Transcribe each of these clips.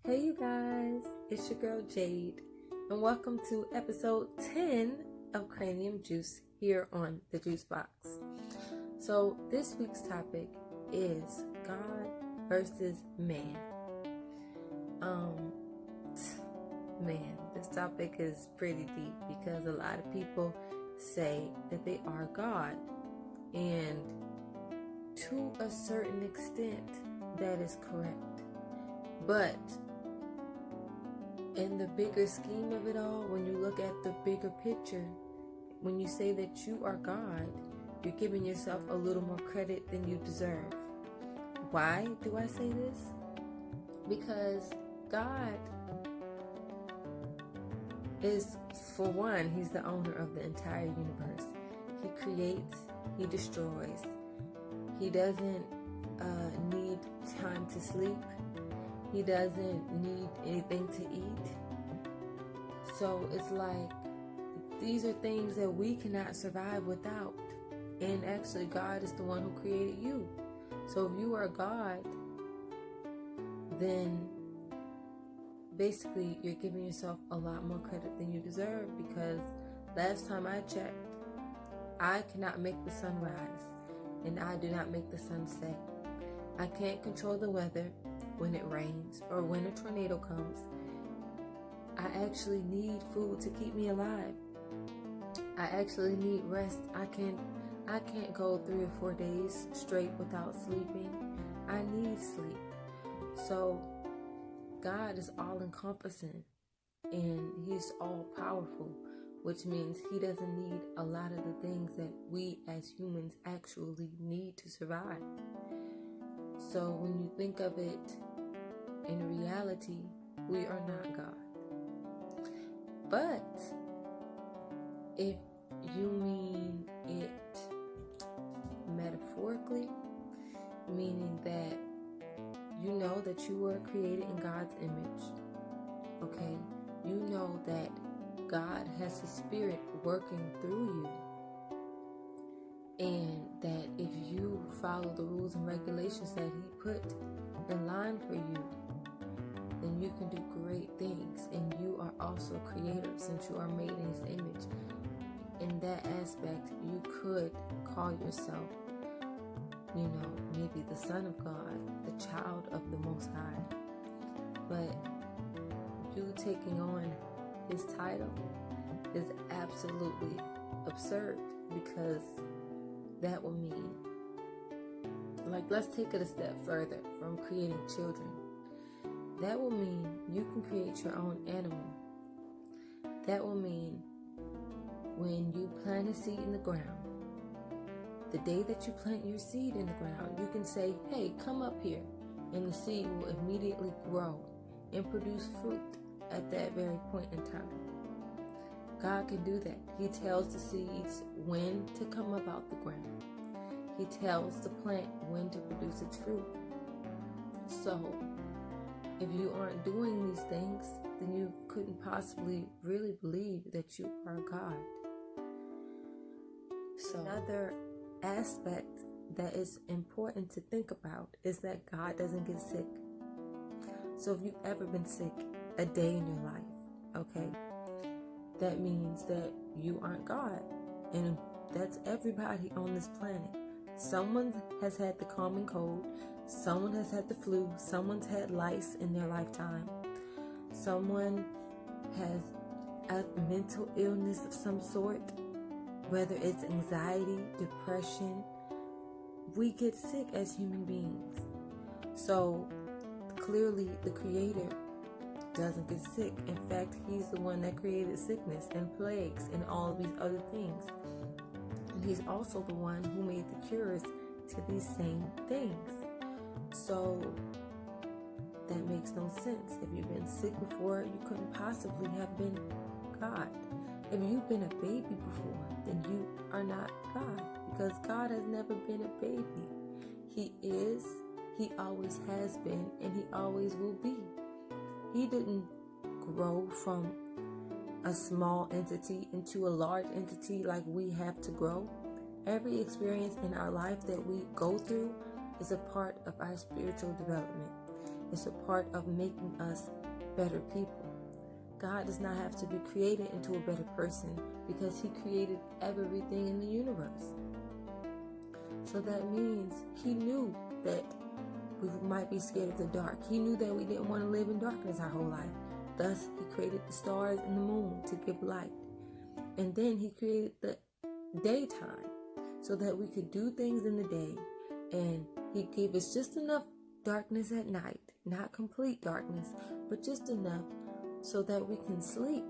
Hey you guys, it's your girl Jade, and welcome to episode 10 of CRANIUM JUICE here on the Juice Box. So this week's topic is God versus man. Man, this topic is pretty deep because a lot of people say that they are God, and to a certain extent that is correct. But in the bigger scheme of it all, when you look at the bigger picture, when you say that you are God, you're giving yourself a little more credit than you deserve. Why do I say this? Because God is, for one, He's the owner of the entire universe. He creates, He destroys. He doesn't need time to sleep. He doesn't need anything to eat. So it's like, these are things that we cannot survive without. And actually, God is the one who created you. So if you are God, then basically you're giving yourself a lot more credit than you deserve, because last time I checked, I cannot make the sun rise and I do not make the sun set. I can't control the weather when it rains or when a tornado comes. I actually need food to keep me alive. I actually need rest. I can't go 3 or 4 days straight without sleeping. I need sleep. So God is all encompassing and He's all powerful, which means He doesn't need a lot of the things that we as humans actually need to survive. So when you think of it in reality, we are not God. But if you mean it metaphorically, meaning that you know that you were created in God's image, okay? You know that God has His Spirit working through you, and that if you follow the rules and regulations that He put in line for you, then you can do great things. And you are also a creator, since you are made in His image. In that aspect, you could call yourself, maybe the Son of God, the child of the Most High. But you taking on His title is absolutely absurd, because that will mean, let's take it a step further from creating children. That will mean you can create your own animal. That will mean when you plant a seed in the ground, the day that you plant your seed in the ground, you can say, hey, come up here, and the seed will immediately grow and produce fruit at that very point in time. God can do that. He tells the seeds when to come up out the ground. He tells the plant when to produce its fruit. So, if you aren't doing these things, then you couldn't possibly really believe that you are God. So, another aspect that is important to think about is that God doesn't get sick. So if you've ever been sick a day in your life, okay, that means that you aren't God. And that's everybody on this planet. Someone has had the common cold. Someone has had the flu. Someone's had lice in their lifetime. Someone has a mental illness of some sort, whether it's anxiety, depression. We get sick as human beings. So clearly the Creator doesn't get sick. In fact, He's the one that created sickness and plagues and all of these other things. And He's also the one who made the cures to these same things. So that makes no sense. If you've been sick before, you couldn't possibly have been God. If you've been a baby before, then you are not God, because God has never been a baby. He is, He always has been, and He always will be. He didn't grow from a small entity into a large entity like we have to grow. Every experience in our life that we go through is a part of our spiritual development. It's a part of making us better people. God does not have to be created into a better person because he created everything in the universe. So that means he knew that we might be scared of the dark. He knew that we didn't want to live in darkness our whole life. Thus, he created the stars and the moon to give light. And then he created the daytime so that we could do things in the day. And he gave us just enough darkness at night. Not complete darkness, but just enough so that we can sleep.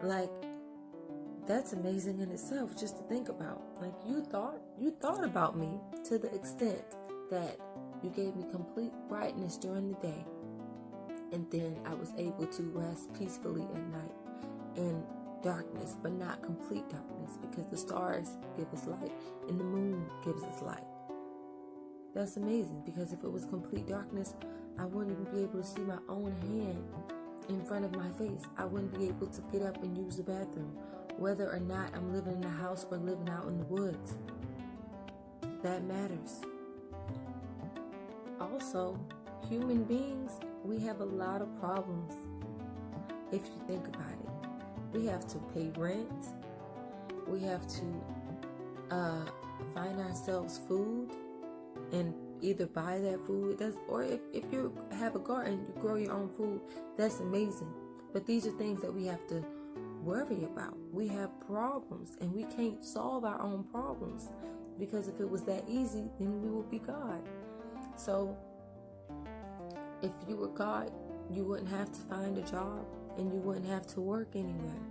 Like, that's amazing in itself just to think about. Like, you thought about me to the extent that you gave me complete brightness during the day. And then I was able to rest peacefully at night in darkness, but not complete darkness, because the stars give us light and the moon gives us light. That's amazing, because if it was complete darkness, I wouldn't even be able to see my own hand in front of my face. I wouldn't be able to get up and use the bathroom, whether or not I'm living in a house or living out in the woods. That matters. Also, human beings, we have a lot of problems. If you think about it, we have to pay rent. We have to find ourselves food and either buy that food. Or if you have a garden, you grow your own food. That's amazing. But these are things that we have to worry about. We have problems, and we can't solve our own problems, because if it was that easy, then we would be God. So if you were God, you wouldn't have to find a job, and you wouldn't have to work anywhere.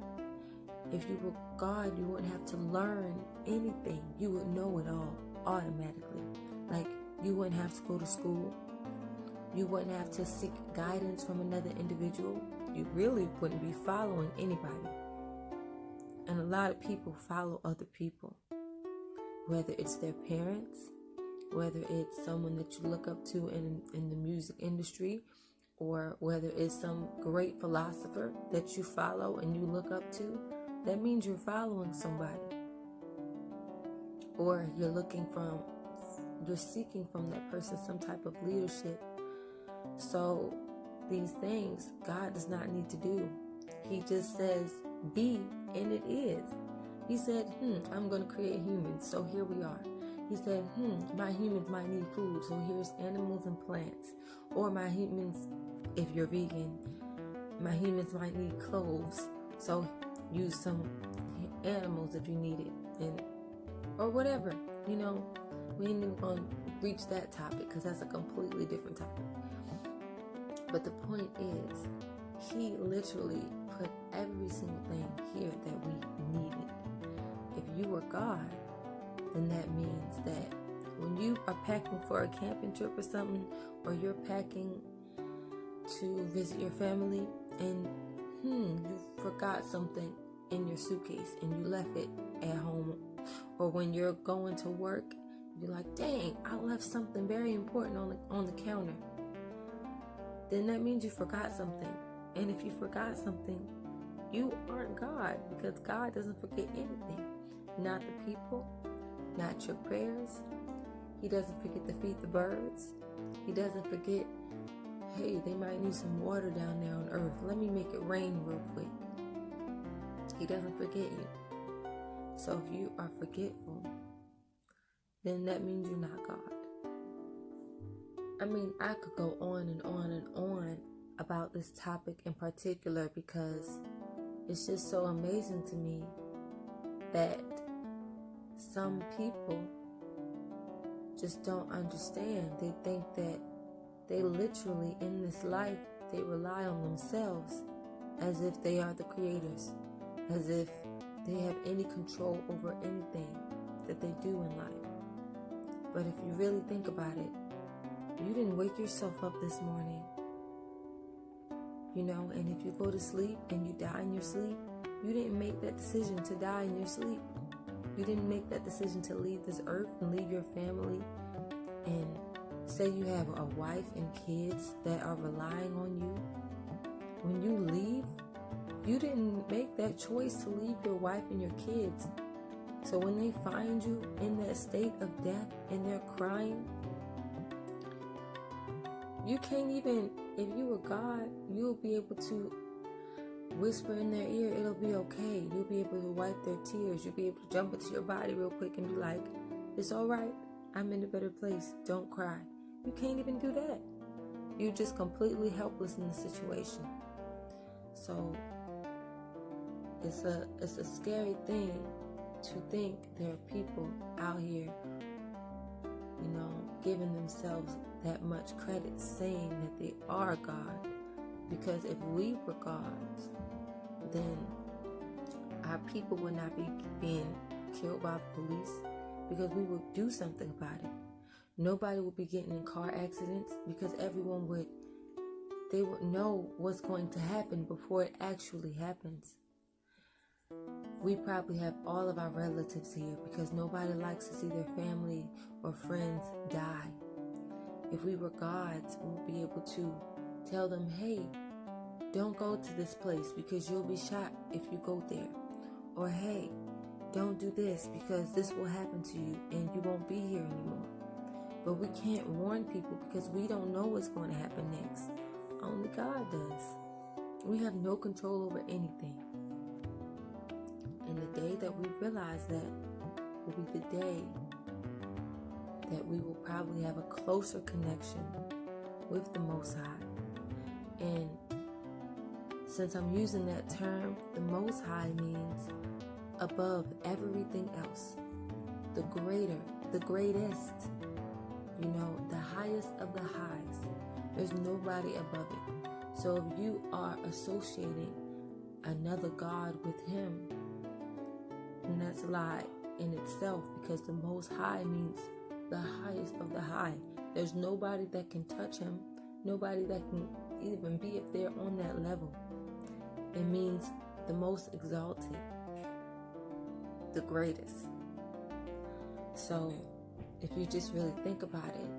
If you were God, you wouldn't have to learn anything. You would know it all automatically. Like, you wouldn't have to go to school. You wouldn't have to seek guidance from another individual. You really wouldn't be following anybody. And a lot of people follow other people, whether it's their parents, whether it's someone that you look up to in the music industry, or whether it's some great philosopher that you follow and you look up to. That means you're following somebody. Or you're seeking from that person some type of leadership. So these things God does not need to do. He just says, be, and it is. He said, I'm going to create humans, so here we are. He said, my humans might need food, so here's animals and plants. Or my humans, if you're vegan, my humans might need clothes, so use some animals if you need it, or whatever. We ain't even going to reach that topic, because that's a completely different topic. But the point is, he literally put every single thing here that we needed. If you were God, then that means that when you are packing for a camping trip or something, or you're packing to visit your family, and you forgot something in your suitcase and you left it at home, or when you're going to work, you're like, dang, I left something very important on the counter. Then that means you forgot something. And if you forgot something, you aren't God, because God doesn't forget anything. Not the people, not your prayers. He doesn't forget to feed the birds. He doesn't forget, hey, they might need some water down there on earth. Let me make it rain real quick. He doesn't forget you. So if you are forgetful, then that means you're not God. I mean, I could go on and on and on about this topic in particular, because it's just so amazing to me that some people just don't understand. They think that they literally, in this life, they rely on themselves as if they are the creators, as if they have any control over anything that they do in life. But if you really think about it, you didn't wake yourself up this morning, and if you go to sleep and you die in your sleep, you didn't make that decision to die in your sleep. You didn't make that decision to leave this earth and leave your family, and say you have a wife and kids that are relying on you. When you leave, you didn't make that choice to leave your wife and your kids. So when they find you in that state of death and they're crying, You can't even, if you were God, you'll be able to whisper in their ear, it'll be okay. You'll be able to wipe their tears. You'll be able to jump into your body real quick and be like, it's all right. I'm in a better place. Don't cry. You can't even do that. You're just completely helpless in the situation. So it's a scary thing to think there are people out here, giving themselves that much credit, saying that they are God. Because if we were gods, then our people would not be being killed by the police, because we would do something about it. Nobody would be getting in car accidents, because everyone would know what's going to happen before it actually happens. We probably have all of our relatives here because nobody likes to see their family or friends die. If we were gods, we would be able to tell them, hey, don't go to this place because you'll be shot if you go there. Or hey, don't do this because this will happen to you and you won't be here anymore. But we can't warn people because we don't know what's going to happen next. Only God does. We have no control over anything. And the day that we realize that will be the day that we will probably have a closer connection with the Most High. And since I'm using that term, the Most High means above everything else. The greater, the greatest, the highest of the highs. There's nobody above it. So if you are associating another God with Him, and that's a lie in itself, because the Most High means the highest of the high. There's nobody that can touch Him, nobody that can even be up there on that level. It means the most exalted, the greatest. So if you just really think about it,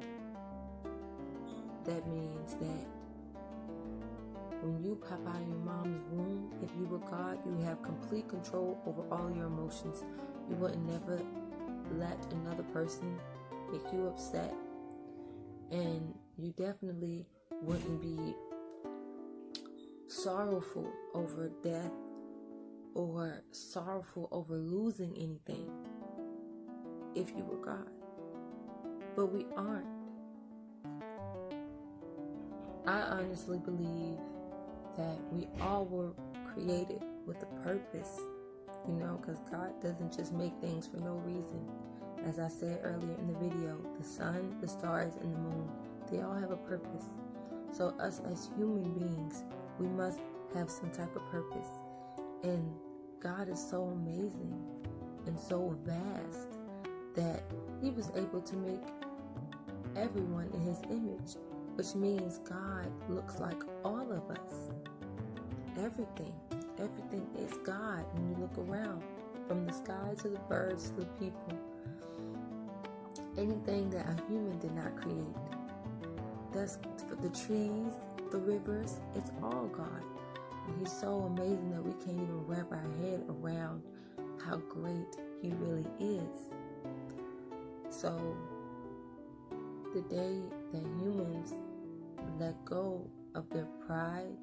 that means that when you pop out of your mom's womb, if you were God, you would have complete control over all your emotions. You wouldn't never let another person make you upset. And you definitely wouldn't be sorrowful over death or sorrowful over losing anything if you were God. But we aren't. I honestly believe that we all were created with a purpose, because God doesn't just make things for no reason. As I said earlier in the video, the sun, the stars, and the moon, they all have a purpose. So us as human beings, we must have some type of purpose. And God is so amazing and so vast that He was able to make everyone in His image, which means God looks like all of us. Everything is God when you look around, from the sky to the birds to the people. Anything that a human did not create. That's the trees, the rivers, it's all God. And He's so amazing that we can't even wrap our head around how great He really is. So the day that humans let go of their pride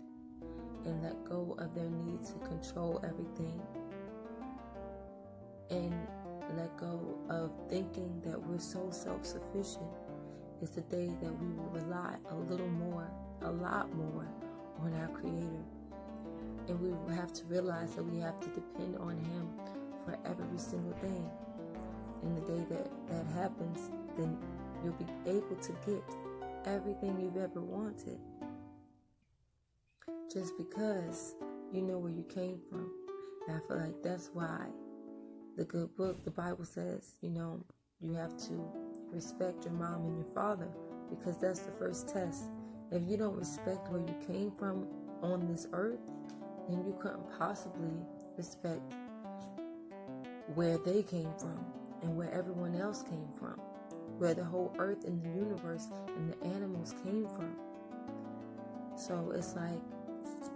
and let go of their need to control everything and let go of thinking that we're so self-sufficient, is the day that we will rely a lot more on our Creator. And we will have to realize that we have to depend on Him for every single thing. And the day that happens, then you'll be able to get everything you've ever wanted, just because you know where you came from. And I feel like that's why the good book, the Bible says, you have to respect your mom and your father, because that's the first test. If you don't respect where you came from on this earth, then you couldn't possibly respect where they came from and where everyone else came from, where the whole earth and the universe and the animals came from. So it's like,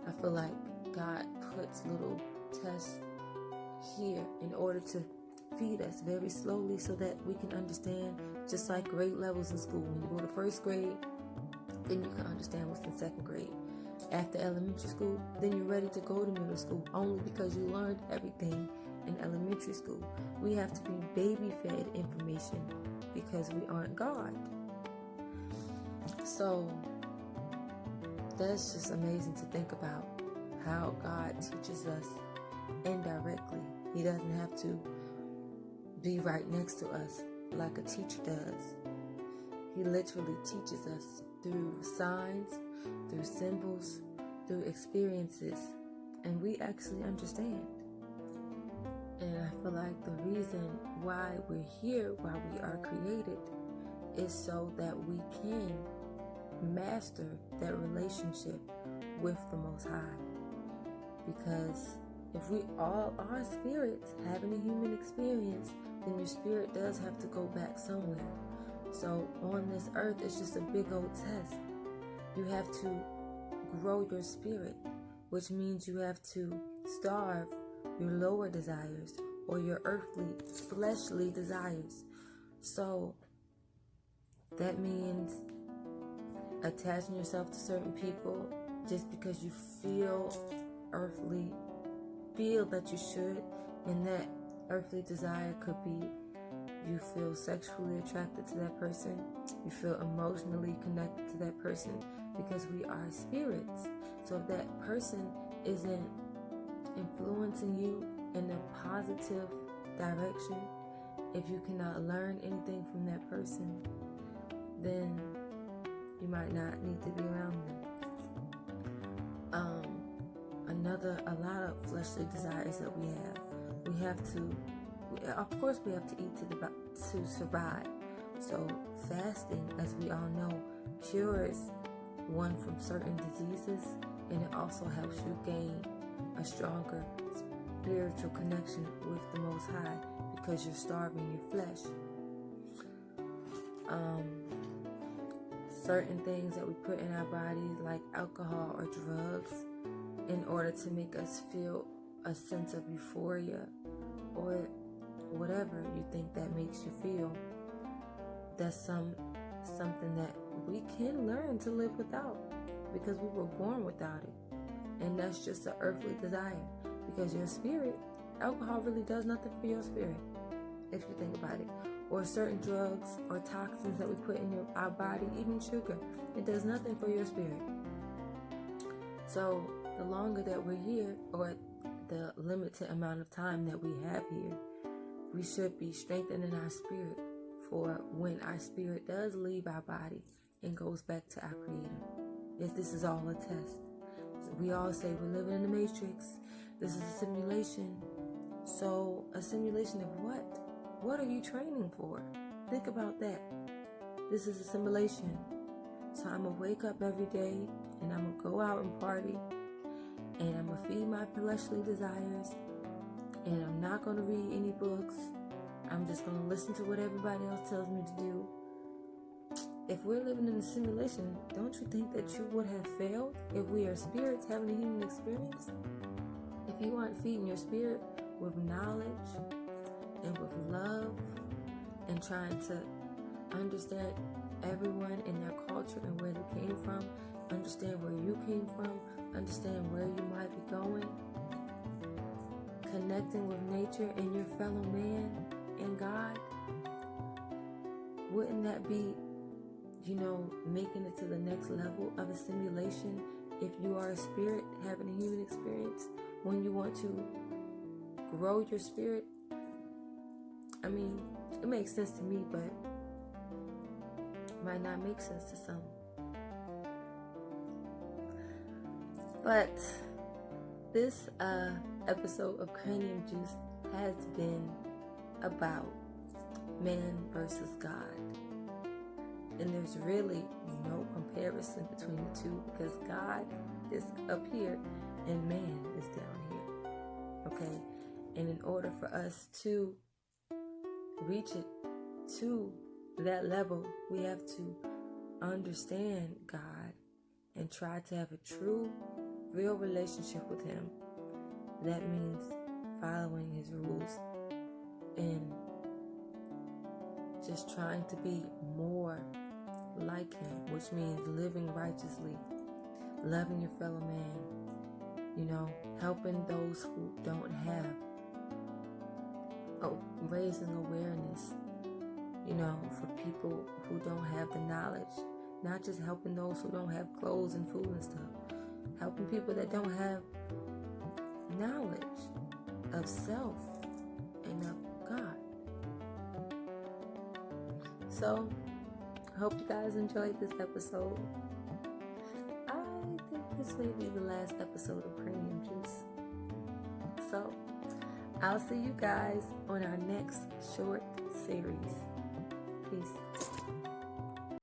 I feel like God puts little tests here in order to feed us very slowly so that we can understand, just like grade levels in school. When you go to first grade, then you can understand what's in 2nd grade. After elementary school, then you're ready to go to middle school, only because you learned everything in elementary school. We have to be baby-fed information because we aren't God. So that's just amazing to think about how God teaches us indirectly. He doesn't have to be right next to us like a teacher does. He literally teaches us through signs, through symbols, through experiences, and we actually understand. And I feel like the reason why we're here, why we are created, is so that we can master that relationship with the Most High. Because if we all are spirits having a human experience, then your spirit does have to go back somewhere. So on this earth, it's just a big old test. You have to grow your spirit, which means you have to starve your lower desires or your earthly, fleshly desires. So that means attaching yourself to certain people just because you feel that you should, and that earthly desire could be you feel sexually attracted to that person, you feel emotionally connected to that person, because we are spirits. So if that person isn't influencing you in a positive direction, if you cannot learn anything from that person, then you might not need to be around them. A lot of fleshly desires that we have to, of course we have to eat to survive. So fasting, as we all know, cures one from certain diseases, and it also helps you gain a stronger spiritual connection with the Most High because you're starving your flesh. Certain things that we put in our bodies, like alcohol or drugs, in order to make us feel a sense of euphoria or whatever you think that makes you feel, that's something that we can learn to live without, because we were born without it. And that's just an earthly desire, because your spirit, alcohol really does nothing for your spirit, if you think about it. Or certain drugs or toxins that we put in our body, even sugar, it does nothing for your spirit. So the longer that we're here, or the limited amount of time that we have here, we should be strengthening our spirit for when our spirit does leave our body and goes back to our Creator. If this is all a test. We all say we're living in the Matrix. This is a simulation. So a simulation of what? What are you training for? Think about that. This is a simulation. So I'm going to wake up every day, and I'm going to go out and party, and I'm going to feed my fleshly desires, and I'm not going to read any books. I'm just going to listen to what everybody else tells me to do. If we're living in a simulation, don't you think that you would have failed if we are spirits having a human experience? If you aren't feeding your spirit with knowledge and with love and trying to understand everyone and their culture and where they came from, understand where you came from, understand where you might be going, connecting with nature and your fellow man and God, wouldn't that be, making it to the next level of a simulation if you are a spirit having a human experience? When you want to grow your spirit, I mean, it makes sense to me, but it might not make sense to some. But this episode of Cranium Juice has been about man versus God. And there's really no comparison between the two, because God is up here and man is down here. Okay? And in order for us to reach it to that level, we have to understand God and try to have a true, real relationship with Him. That means following His rules and just trying to be more like him, which means living righteously, loving your fellow man, helping those who don't have, raising awareness, for people who don't have the knowledge, not just helping those who don't have clothes and food and stuff, helping people that don't have knowledge of self and of God. So, I hope you guys enjoyed this episode. I think this may be the last episode of Cranium Juice. So, I'll see you guys on our next short series. Peace.